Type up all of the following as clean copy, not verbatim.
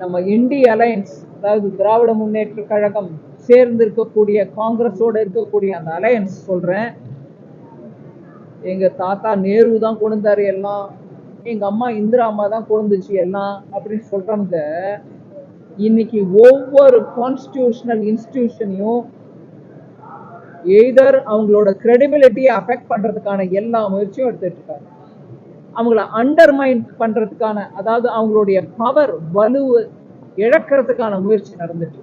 நம்ம இந்திய அலையன்ஸ், அதாவது திராவிட முன்னேற்ற கழகம் சேர்ந்து இருக்கக்கூடிய காங்கிரஸோட இருக்கக்கூடிய அந்த அலையன்ஸ் சொல்றேன். எங்க தாத்தா நேரு தான் கொண்டாரு எல்லாம், எங்க அம்மா இந்திரா அம்மா தான் கொண்டுச்சு எல்லாம் அப்படின்னு சொல்றாங்க. இன்னைக்கு ஒவ்வொரு கான்ஸ்டிடியூஷனல் இன்ஸ்டிடியூஷனையும் எய்தர் அவங்களோட கிரெடிபிலிட்டியை அஃபெக்ட் பண்றதுக்கான எல்லா முயற்சியும் எடுத்துட்டு இருக்காங்க. அவங்கள அண்டர்மைன் பண்றதுக்கான, அதாவது அவங்களுடைய பவர் வலுவை இழக்கிறதுக்கான முயற்சி நடந்துட்டு.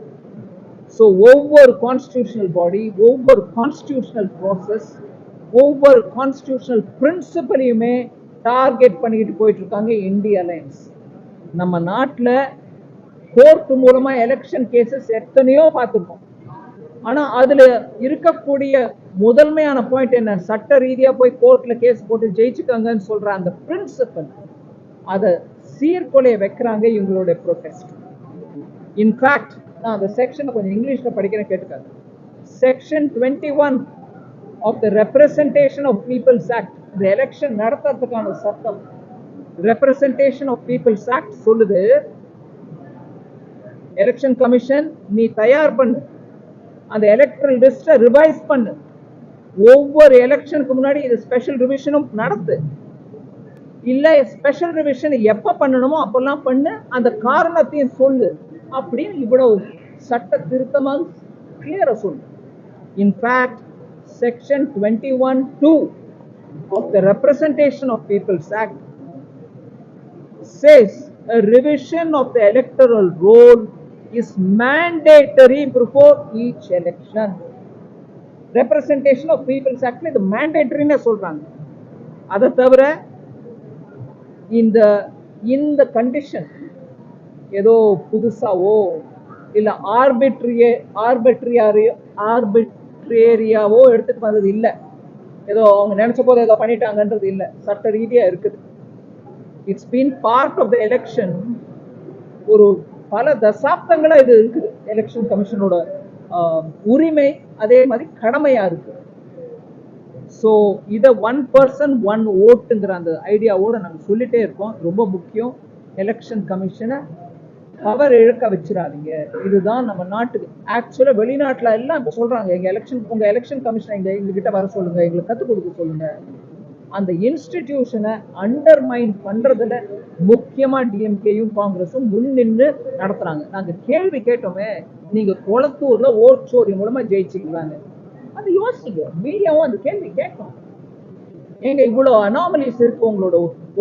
ஸோ ஒவ்வொரு கான்ஸ்டிடியூஷனல் பாடி, ஒவ்வொரு கான்ஸ்டிடியூஷனல் ப்ராசஸ், ஒவ்வொரு கான்ஸ்டிடியூஷனல் பிரின்சிபலையுமே டார்கெட் பண்ணிக்கிட்டு போயிட்டு இருக்காங்க இந்திய அலையன்ஸ். நம்ம நாட்டில் கோர்ட் மூலமா எலெக்ஷன் கேசஸ் எத்தனையோ பார்த்துருக்கோம். ஆனா அதுல இருக்கக்கூடிய முதன்மையான பாயிண்ட் என்ன, சட்ட ரீதியா போய் கோர்ட்ல கேஸ் போட்டு ஜெயிச்சுக்காங்கன்னு சொல்ற அந்த பிரின்சிபல், அதை சீர்கொலைய வைக்கிறாங்க இவங்களுடைய ப்ரொடெஸ்ட். இன்ஃபேக்ட் நான் அந்த செக்ஷனை கொஞ்சம் இங்கிலீஷ்ல படிக்கிறேன், கேட்டுக்காங்க. Section 21 of the representation of peoples act, இந்த எலெக்ஷன் நடத்துறதுக்கான சட்டம் ரெப்ரசன்டேஷன் ஆஃப் பீப்புள்ஸ் ஆக்ட் சொல்லுது, எலெக்ஷன் கமிஷன் நீ தயார் பண்ணு, அந்த எலக்ட்ரல் லிஸ்ட்டை ரிவைஸ் பண்ணு, ஒவ்வொரு எலெக்ஷனுக்கு முன்னாடி இது ஸ்பெஷல் ரிவிஷனும் நடத்து, இல்ல ஸ்பெஷல் ரிவிஷன் எப்ப பண்ணணுமோ அப்பெல்லாம் பண்ணு, அந்த காரணத்தையும் சொல்லு அப்படின்னு இவ்வளவு சட்ட திருத்தமாக கிளியரா சொல்லு. In fact section 21(2) of the Representation of People's Act says a revision of the electoral roll is mandatory before each election. Representation of People's Act இது mandatoryன்னு சொல்றாங்க. அதை தவிர இந்த கண்டிஷன் ஏதோ புதுசாவோ இல்ல ஆர்பிட்ரியாவோ எடுத்துட்டு வந்தது இல்ல, ஏதோ அவங்க நினைச்ச போது ஏதோ பண்ணிட்டாங்கன்றது இல்ல, சட்ட ரீதியா இருக்குது. It's been part of the election. ஒரு பல தசாப்தங்களா இது இருக்குது. எலெக்ஷன் கமிஷனோட உரிமை, அதே மாதிரி கடமையா இருக்கு. ஸோ இதை ஒன் பர்சன் ஒன் ஓட்டுங்கிற அந்த ஐடியாவோட நாங்கள் சொல்லிட்டே இருக்கோம். ரொம்ப முக்கியம், எலெக்ஷன் கமிஷனை பவர் இழக்க வச்சிடாதீங்க. இதுதான் நம்ம நாட்டுக்கு. ஆக்சுவலா வெளிநாட்டுல எல்லாம் இப்ப சொல்றாங்க, உங்க எலெக்ஷன் கமிஷன் எங்ககிட்ட வர சொல்லுங்க, எங்களுக்கு கத்துக் கொடுக்க சொல்லுங்க. அந்த இன்ஸ்டிடியூஷனை அண்டர்மைன் பண்றதுல முக்கியமா டிஎம்கேயும் காங்கிரஸும் முன்னின்று நடத்துறாங்க. நாங்க கேள்வி கேட்டோமே, நீங்க கொளத்தூர்ல ஓட்சோரி மூலமா ஜெயிச்சுக்கிறாங்க, அது யோசிங்க. மீடியாவும் அந்த கேள்வி கேட்கும். எங்க இவ்வளவு அனாமலிஸ் இருக்கு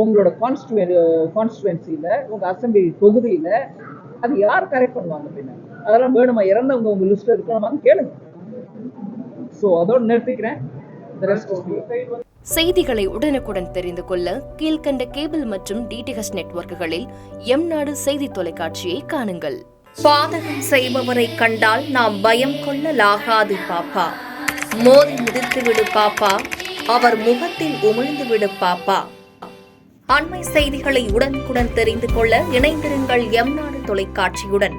உங்களோட கான்ஸ்டுவன்சியில, உங்க அசம்பிளி தொகுதியில, அது யார் கரெக்ட் பண்ணுவாங்க? பின்ன அதெல்லாம் வேணுமா? இறந்தவங்க உங்க லிஸ்ட்ல இருக்கணுமான்னு கேளுங்க. சோ அதோட நிறுத்திக்கிறேன். செய்திகளை உடனுக்குடன் தெரிந்து கொள்ள கீழ்கண்ட கேபிள் மற்றும் டிடிஹெச் நெட்வொர்க்குகளில் எம்நாடு செய்தி தொலைக்காட்சியை காணுங்கள். பாதகம் செய்பவரை கண்டால் நாம் பயம் கொள்ளலாகாது பாப்பா, மோதி மிதித்து விடு பாப்பா, அவர் முகத்தில் உமிழ்ந்து விடு பாப்பா. அண்மை செய்திகளை உடனுக்குடன் தெரிந்து கொள்ள இணைந்திருங்கள் எம்நாடு தொலைக்காட்சியுடன்.